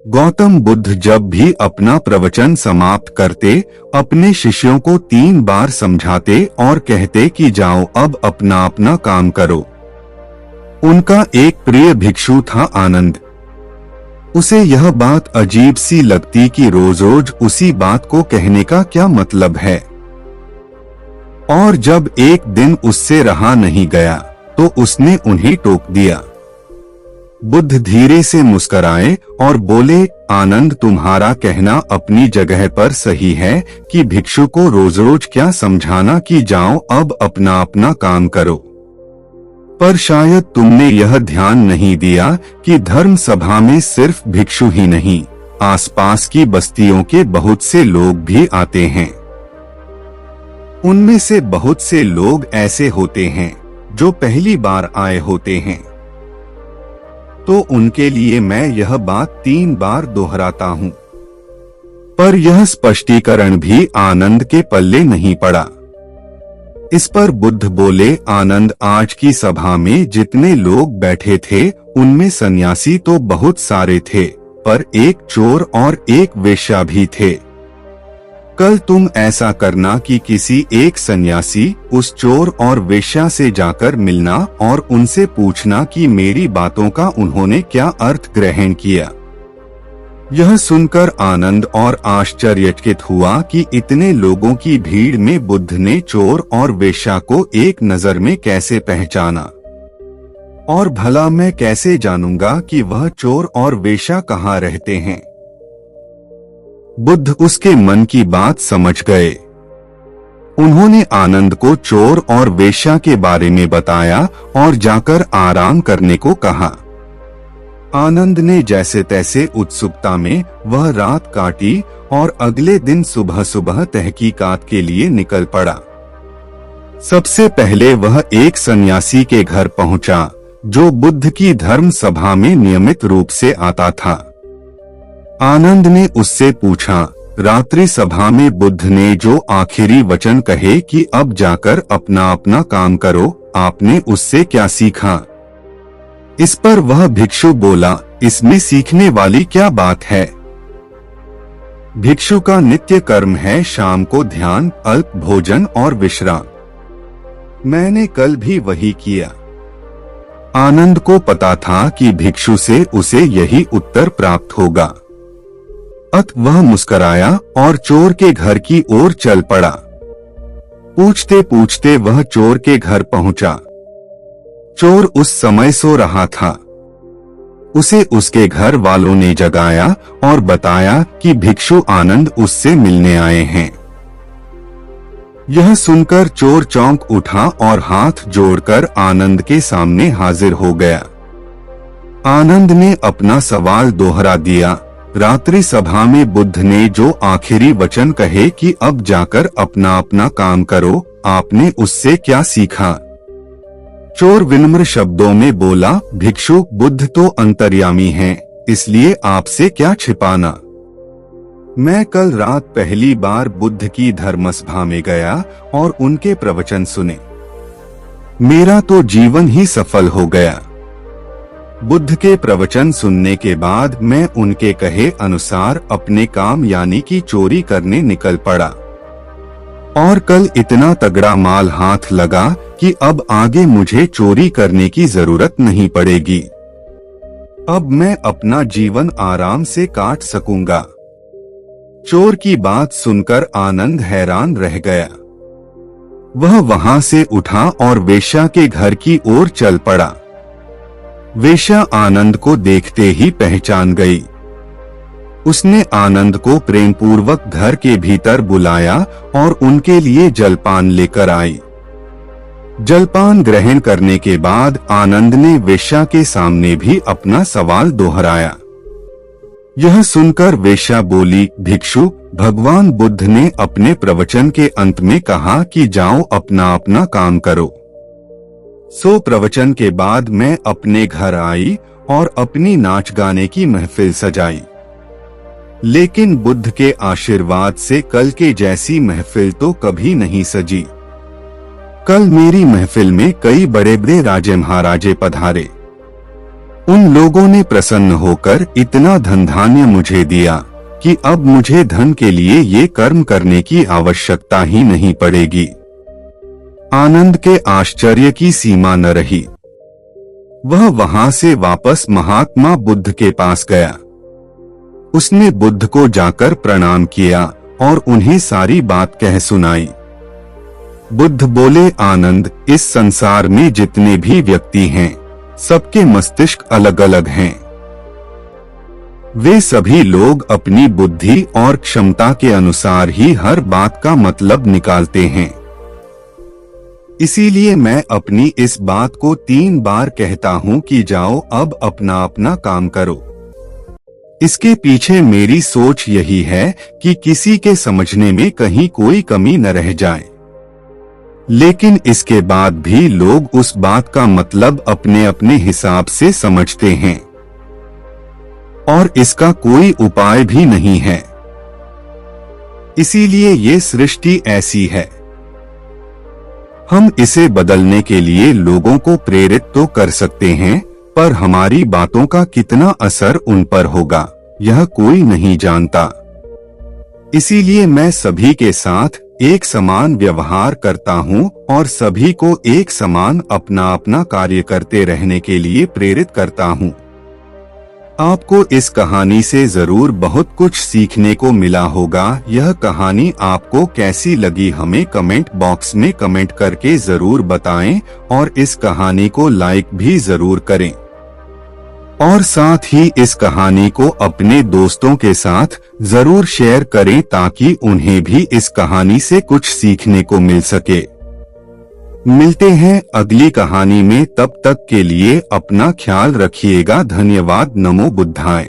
गौतम बुद्ध जब भी अपना प्रवचन समाप्त करते, अपने शिष्यों को 3 बार समझाते और कहते कि जाओ अब अपना अपना काम करो। उनका एक प्रिय भिक्षु था आनंद। उसे यह बात अजीब सी लगती कि रोज रोज उसी बात को कहने का क्या मतलब है। और जब एक दिन उससे रहा नहीं गया तो उसने उन्हें टोक दिया। बुद्ध धीरे से मुस्कराए और बोले, आनंद, तुम्हारा कहना अपनी जगह पर सही है कि भिक्षु को रोज रोज क्या समझाना कि जाओ अब अपना अपना काम करो। पर शायद तुमने यह ध्यान नहीं दिया कि धर्म सभा में सिर्फ भिक्षु ही नहीं, आसपास की बस्तियों के बहुत से लोग भी आते हैं। उनमें से बहुत से लोग ऐसे होते हैं जो पहली बार आए होते हैं। तो उनके लिए मैं यह बात 3 बार दोहराता हूँ। पर यह स्पष्टीकरण भी आनंद के पल्ले नहीं पड़ा। इस पर बुद्ध बोले, आनंद, आज की सभा में जितने लोग बैठे थे उनमें सन्यासी तो बहुत सारे थे, पर एक चोर और एक वेश्या भी थे। कल तुम ऐसा करना कि किसी एक सन्यासी उस चोर और वेश्या से जाकर मिलना और उनसे पूछना कि मेरी बातों का उन्होंने क्या अर्थ ग्रहण किया। यह सुनकर आनंद और आश्चर्यचकित हुआ कि इतने लोगों की भीड़ में बुद्ध ने चोर और वेश्या को एक नजर में कैसे पहचाना। और भला मैं कैसे जानूंगा कि वह चोर और वेश्या कहाँ रहते हैं। बुद्ध उसके मन की बात समझ गए। उन्होंने आनंद को चोर और वेश्या के बारे में बताया और जाकर आराम करने को कहा। आनंद ने जैसे तैसे उत्सुकता में वह रात काटी और अगले दिन सुबह सुबह तहकीकात के लिए निकल पड़ा। सबसे पहले वह एक सन्यासी के घर पहुंचा जो बुद्ध की धर्म सभा में नियमित रूप से आता था। आनंद ने उससे पूछा, रात्रि सभा में बुद्ध ने जो आखिरी वचन कहे कि अब जाकर अपना अपना काम करो, आपने उससे क्या सीखा। इस पर वह भिक्षु बोला, इसमें सीखने वाली क्या बात है। भिक्षु का नित्य कर्म है शाम को ध्यान, अल्प भोजन और विश्राम। मैंने कल भी वही किया। आनंद को पता था कि भिक्षु से उसे यही उत्तर प्राप्त होगा। अत वह मुस्कराया और चोर के घर की ओर चल पड़ा। पूछते पूछते वह चोर के घर पहुंचा। चोर उस समय सो रहा था। उसे उसके घर वालों ने जगाया और बताया कि भिक्षु आनंद उससे मिलने आए हैं। यह सुनकर चोर चौंक उठा और हाथ जोड़कर आनंद के सामने हाजिर हो गया। आनंद ने अपना सवाल दोहरा दिया, रात्रि सभा में बुद्ध ने जो आखिरी वचन कहे कि अब जाकर अपना अपना काम करो, आपने उससे क्या सीखा। चोर विनम्र शब्दों में बोला, भिक्षु, बुद्ध तो अंतर्यामी हैं, इसलिए आपसे क्या छिपाना। मैं कल रात पहली बार बुद्ध की धर्मसभा में गया और उनके प्रवचन सुने। मेरा तो जीवन ही सफल हो गया। बुद्ध के प्रवचन सुनने के बाद मैं उनके कहे अनुसार अपने काम यानी कि चोरी करने निकल पड़ा। और कल इतना तगड़ा माल हाथ लगा कि अब आगे मुझे चोरी करने की जरूरत नहीं पड़ेगी। अब मैं अपना जीवन आराम से काट सकूंगा। चोर की बात सुनकर आनंद हैरान रह गया। वह वहां से उठा और वेश्या के घर की ओर चल पड़ा। वेश्या आनंद को देखते ही पहचान गई। उसने आनंद को प्रेमपूर्वक घर के भीतर बुलाया और उनके लिए जलपान लेकर आई। जलपान ग्रहण करने के बाद आनंद ने वेश्या के सामने भी अपना सवाल दोहराया। यह सुनकर वेश्या बोली, भिक्षु, भगवान बुद्ध ने अपने प्रवचन के अंत में कहा कि जाओ अपना अपना काम करो। सो प्रवचन के बाद मैं अपने घर आई और अपनी नाच गाने की महफिल सजाई। लेकिन बुद्ध के आशीर्वाद से कल के जैसी महफिल तो कभी नहीं सजी। कल मेरी महफिल में कई बड़े बड़े राजे महाराजे पधारे। उन लोगों ने प्रसन्न होकर इतना धन धान्य मुझे दिया कि अब मुझे धन के लिए ये कर्म करने की आवश्यकता ही नहीं पड़ेगी। आनंद के आश्चर्य की सीमा न रही। वह वहां से वापस महात्मा बुद्ध के पास गया। उसने बुद्ध को जाकर प्रणाम किया और उन्हें सारी बात कह सुनाई। बुद्ध बोले, आनंद, इस संसार में जितने भी व्यक्ति हैं, सबके मस्तिष्क अलग अलग हैं। वे सभी लोग अपनी बुद्धि और क्षमता के अनुसार ही हर बात का मतलब निकालते हैं। इसीलिए मैं अपनी इस बात को 3 बार कहता हूं कि जाओ अब अपना अपना काम करो। इसके पीछे मेरी सोच यही है कि किसी के समझने में कहीं कोई कमी न रह जाए। लेकिन इसके बाद भी लोग उस बात का मतलब अपने अपने हिसाब से समझते हैं और इसका कोई उपाय भी नहीं है। इसीलिए ये सृष्टि ऐसी है। हम इसे बदलने के लिए लोगों को प्रेरित तो कर सकते हैं, पर हमारी बातों का कितना असर उन पर होगा, यह कोई नहीं जानता। इसीलिए मैं सभी के साथ एक समान व्यवहार करता हूं और सभी को एक समान अपना अपना कार्य करते रहने के लिए प्रेरित करता हूं। आपको इस कहानी से जरूर बहुत कुछ सीखने को मिला होगा। यह कहानी आपको कैसी लगी हमें कमेंट बॉक्स में कमेंट करके जरूर बताएं और इस कहानी को लाइक भी जरूर करें और साथ ही इस कहानी को अपने दोस्तों के साथ जरूर शेयर करें ताकि उन्हें भी इस कहानी से कुछ सीखने को मिल सके। मिलते हैं अगली कहानी में, तब तक के लिए अपना ख्याल रखिएगा। धन्यवाद। नमो बुद्धाय।